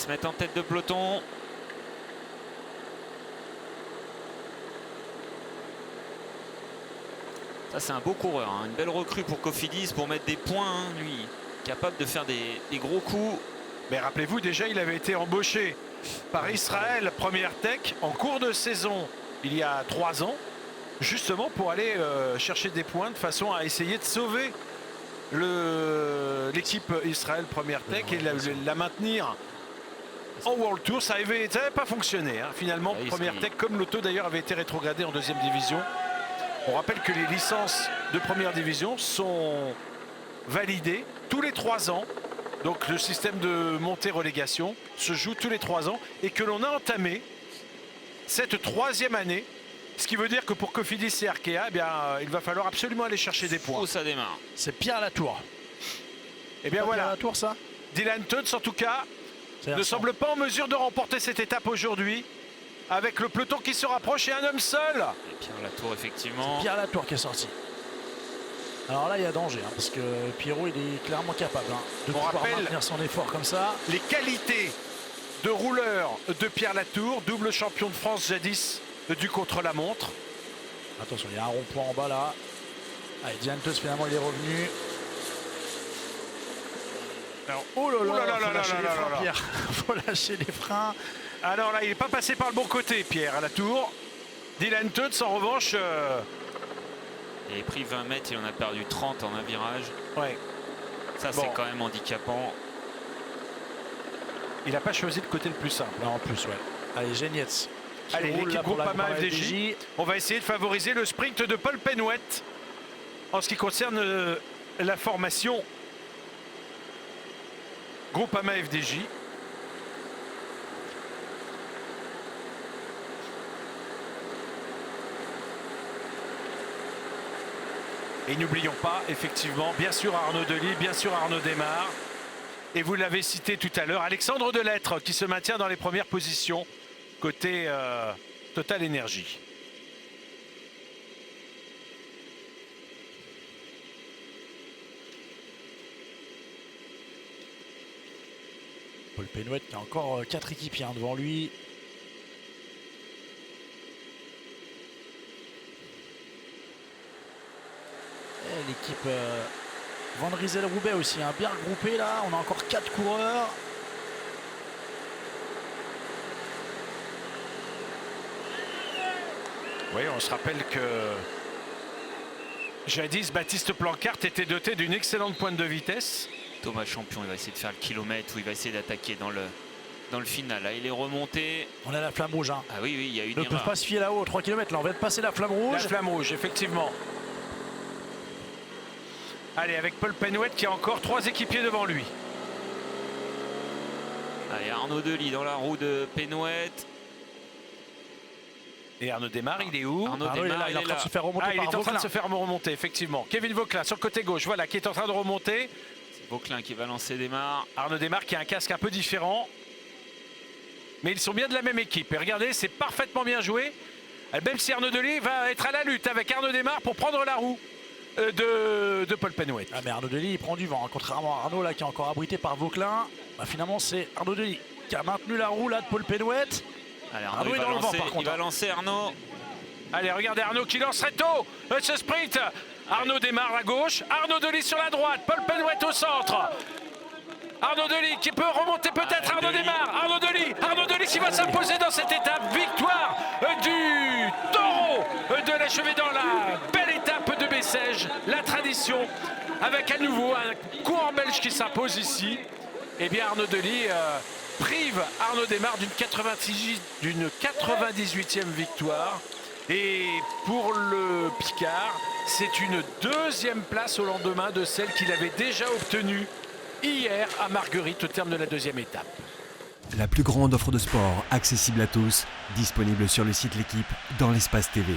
se mettent en tête de peloton. Ça, c'est un beau coureur, hein. Une belle recrue pour Cofidis pour mettre des points, hein, lui. Capable de faire des gros coups. Mais rappelez-vous, déjà, il avait été embauché par Israël Première Tech en cours de saison il y a 3 ans, justement pour aller chercher des points de façon à essayer de sauver l'équipe Israël Première Tech et la maintenir en World Tour. Ça n'avait pas fonctionné, hein. Finalement, Première Tech, comme l'auto d'ailleurs, avait été rétrogradé en 2e division. On rappelle que les licences de première division sont validées tous les 3 ans. Donc le système de montée-relégation se joue tous les 3 ans et que l'on a entamé cette 3e année. Ce qui veut dire que pour Cofidis et Arkea, eh bien, il va falloir absolument aller chercher des points. Oh, ça démarre. C'est Pierre Latour. Et bien voilà. Pierre Latour, ça. Dylan Teuns, en tout cas, ne semble pas en mesure de remporter cette étape aujourd'hui. Avec le peloton qui se rapproche et un homme seul. Et Pierre Latour, effectivement. Pierre Latour qui est sorti. Alors là, il y a danger, hein, parce que Pierrot, il est clairement capable, hein, de pouvoir maintenir son effort comme ça. Les qualités de rouleur de Pierre Latour, double champion de France jadis du contre-la-montre. Attention, il y a un rond-point en bas là. Allez, Dylan Teuns, finalement, il est revenu. Alors, oh là là, faut lâcher les freins, Pierre. Faut lâcher les freins. Alors là, il n'est pas passé par le bon côté, Pierre, à la tour. Dylan Teuns, en revanche... Il a pris 20 mètres, il en a perdu 30 en un virage. Ouais. Ça, c'est quand même handicapant. Il n'a pas choisi le côté le plus simple. Là, en plus, ouais. Allez, Genietz. Allez, l'équipe Groupama FDJ. On va essayer de favoriser le sprint de Paul Penouet en ce qui concerne la formation Groupama FDJ. Et n'oublions pas, effectivement, bien sûr Arnaud Delis, bien sûr Arnaud Desmar. Et vous l'avez cité tout à l'heure, Alexandre Delettre qui se maintient dans les premières positions côté Total Énergie. Paul Penouet qui a encore 4 équipiers devant lui. L'équipe Van Rysel-Roubaix aussi, hein, bien regroupée là. On a encore 4 coureurs. Oui, on se rappelle que jadis, Baptiste Plancart était doté d'une excellente pointe de vitesse. Thomas Champion, il va essayer de faire le kilomètre ou il va essayer d'attaquer dans le final. Là, il est remonté. On a la flamme rouge. Hein. Ah oui, il y a eu une erreur. Ne peuvent pas se fier là-haut, 3 km. Là, on vient de passer la flamme rouge. La flamme rouge, effectivement. Allez, avec Paul Penouet qui a encore 3 équipiers devant lui. Allez, Arnaud Delis dans la roue de Penouet. Et Arnaud Desmar, il est où? Arnaud Desmar, il est en train de se faire remonter par il est en train de Vauclin. se faire remonter, effectivement. Kevin Vauclin sur le côté gauche, voilà, qui est en train de remonter. C'est Vauclin qui va lancer Desmar. Arnaud Desmar qui a un casque un peu différent. Mais ils sont bien de la même équipe. Et regardez, c'est parfaitement bien joué. Même si Arnaud Delis va être à la lutte avec Arnaud Desmar pour prendre la roue de Paul Penouet. Ah mais Arnaud Delis il prend du vent, hein. Contrairement à Arnaud là qui est encore abrité par Vauclin. Bah, finalement c'est Arnaud Delis qui a maintenu la roue là de Paul Penouet. Allez, Arnaud est dans le vent par contre. Il va lancer Arnaud. Allez, regardez Arnaud qui lance très tôt ce sprint. Arnaud Desmar à gauche, Arnaud Delis sur la droite, Paul Penouet au centre. Arnaud Delis qui peut remonter peut-être. Arnaud Desmar, Arnaud Delis qui va s'imposer dans cette étape. Victoire du taureau de l'achever dans la belle étape de Bessèges. La tradition avec à nouveau un coureur belge qui s'impose ici. Et bien Arnaud Delis prive Arnaud Desmar d'une 98e victoire. Et pour le Picard, c'est une 2e place au lendemain de celle qu'il avait déjà obtenue hier à Marguerite au terme de la 2e étape. La plus grande offre de sport accessible à tous, disponible sur le site L'Équipe dans l'espace TV.